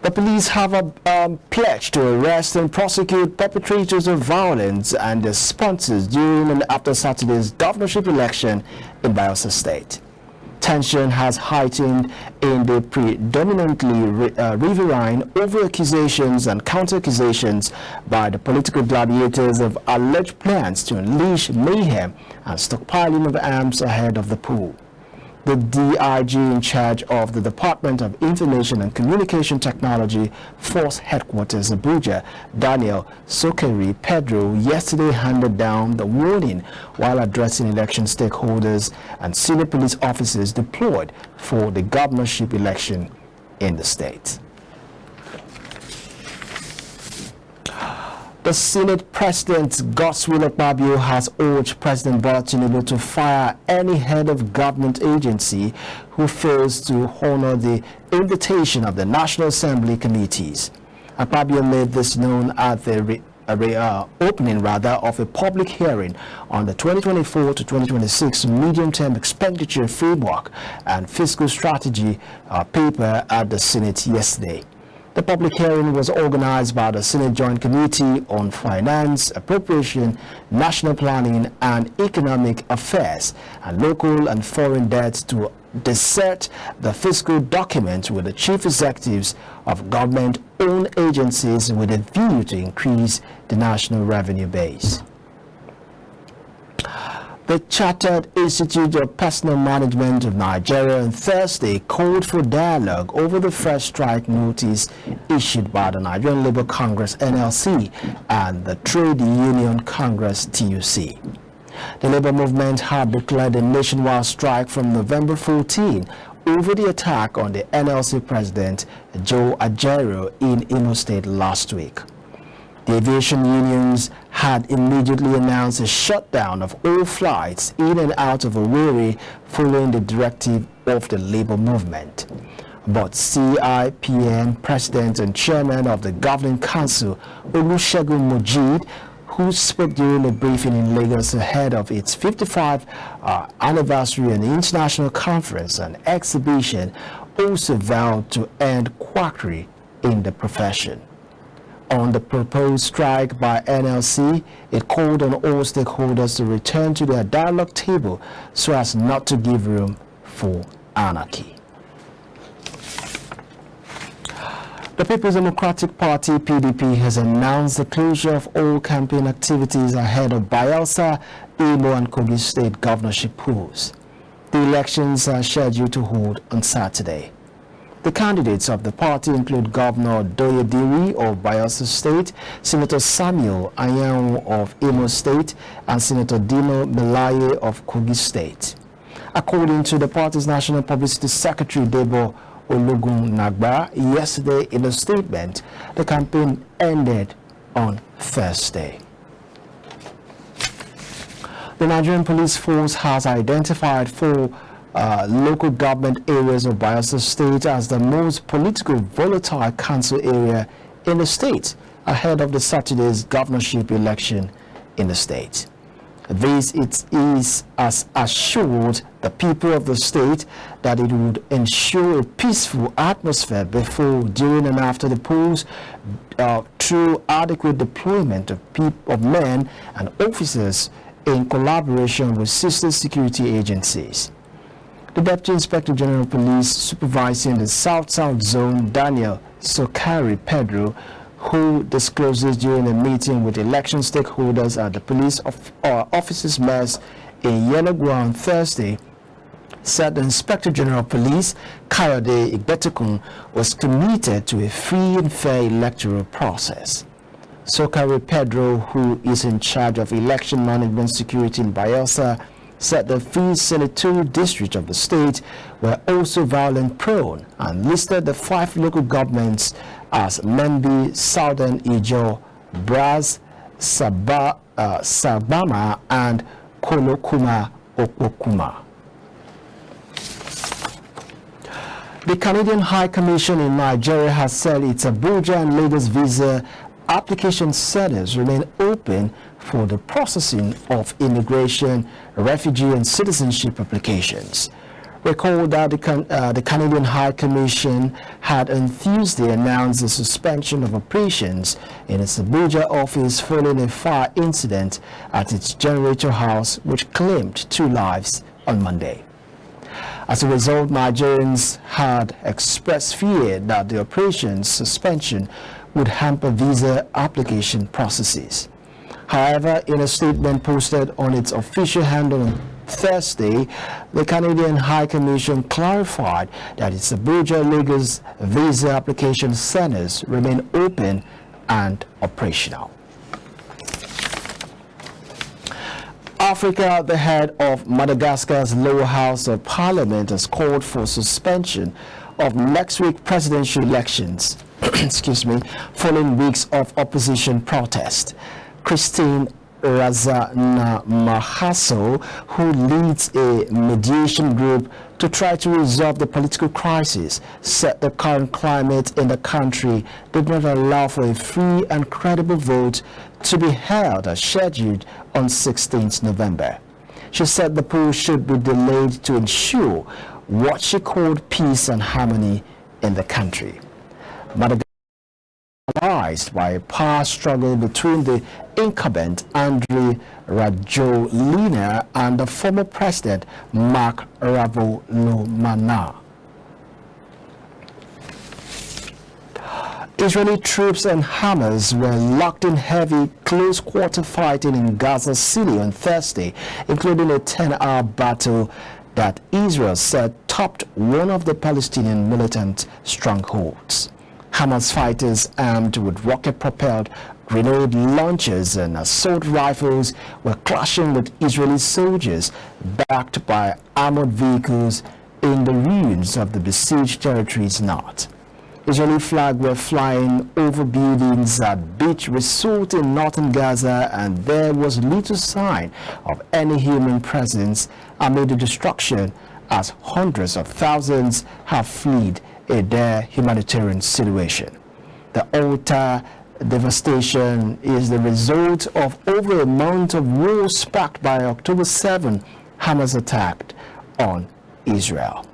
The police have pledged to arrest and prosecute perpetrators of violence and their sponsors during and after Saturday's governorship election in Bayelsa State. Tension has heightened in the predominantly riverine over accusations and counter-accusations by the political gladiators of alleged plans to unleash mayhem and stockpiling of arms ahead of the poll. The DIG in charge of the Department of Information and Communication Technology Force Headquarters Abuja, Daniel Sokeri Pedro, yesterday handed down the warning while addressing election stakeholders and senior police officers deployed for the governorship election in the state. The Senate President Godswill Akpabio has urged President Bola Tinubu to fire any head of government agency who fails to honor the invitation of the National Assembly committees. Akpabio made this known at the opening of a public hearing on the 2024 to 2026 medium-term expenditure framework and fiscal strategy paper at the Senate yesterday. The public hearing was organized by the Senate Joint Committee on Finance, Appropriation, National Planning and Economic Affairs and Local and Foreign Debt to dissect the fiscal document with the chief executives of government-owned agencies with a view to increase the national revenue base. The Chartered Institute of Personal Management of Nigeria on Thursday called for dialogue over the first strike notice issued by the Nigerian Labour Congress (NLC) and the Trade Union Congress (TUC). The labor movement had declared a nationwide strike from November 14 over the attack on the NLC president Joe Ajaero in Imo State last week. The aviation unions had immediately announced a shutdown of all flights in and out of Owerri following the directive of the labor movement. But CIPN President and Chairman of the Governing Council, Olusegun Mojid, who spoke during a briefing in Lagos ahead of its 55th anniversary and international conference and exhibition, also vowed to end quackery in the profession. On the proposed strike by NLC, it called on all stakeholders to return to their dialogue table so as not to give room for anarchy. The People's Democratic Party, PDP, has announced the closure of all campaign activities ahead of Bayelsa, Imo and Kogi State governorship polls. The elections are scheduled to hold on Saturday. The candidates of the party include Governor Doyediri of Bayelsa State, Senator Samuel Anyanwu of Imo State, and Senator Dino Melaye of Kogi State. According to the party's National Publicity Secretary, Debo Ologun Nagba, yesterday in a statement, the campaign ended on Thursday. The Nigerian police force has identified 4 local government areas of Bayelsa State as the most politically volatile council area in the state ahead of the Saturday's governorship election in the state. This has assured the people of the state that it would ensure a peaceful atmosphere before, during and after the polls through adequate deployment of men and officers in collaboration with sister security agencies. The Deputy Inspector General of Police supervising the South-South Zone, Daniel Sokari Pedro, who discloses during a meeting with election stakeholders at the police officers' mess in Yenagoa on Thursday, said the Inspector General of Police, Kayode Igbetukun, was committed to a free and fair electoral process. Sokari Pedro, who is in charge of election management security in Bayelsa, said the 3 senatorial districts of the state were also violence-prone and listed the 5 local governments as Membi, Southern Ijo, Braz, Sabama, and Kolokuma Okokuma. The Canadian High Commission in Nigeria has said its Abuja and Lagos visa application centers remain open for the processing of immigration, refugee, and citizenship applications. Recall that the Canadian High Commission had on Tuesday announced the suspension of operations in its Abuja office following a fire incident at its generator house which claimed 2 lives on Monday. As a result, Nigerians had expressed fear that the operations suspension would hamper visa application processes. However, in a statement posted on its official handle on Thursday, the Canadian High Commission clarified that its Abuja-Lagos visa application centers remain open and operational. Africa, the head of Madagascar's lower house of parliament, has called for suspension of next week's presidential elections following weeks of opposition protest. Christine Razanamahaso, who leads a mediation group to try to resolve the political crisis, said the current climate in the country did not allow for a free and credible vote to be held as scheduled on 16th November. She said the poll should be delayed to ensure what she called peace and harmony in the country. Madagascar is paralyzed by a power struggle between the incumbent Andre Rajoelina and the former president Marc Ravalomanana. Israeli troops and Hamas were locked in heavy close-quarter fighting in Gaza City on Thursday, including a 10-hour battle that Israel said topped one of the Palestinian militant strongholds. Hamas fighters armed with rocket-propelled grenade launchers and assault rifles were clashing with Israeli soldiers backed by armored vehicles in the ruins of the besieged territories north. Israeli flags were flying over buildings at beach resort in northern Gaza, and there was little sign of any human presence amid the destruction, as hundreds of thousands have fled a dire humanitarian situation. The utter devastation is the result of over a month of war sparked by October 7 Hamas attack on Israel.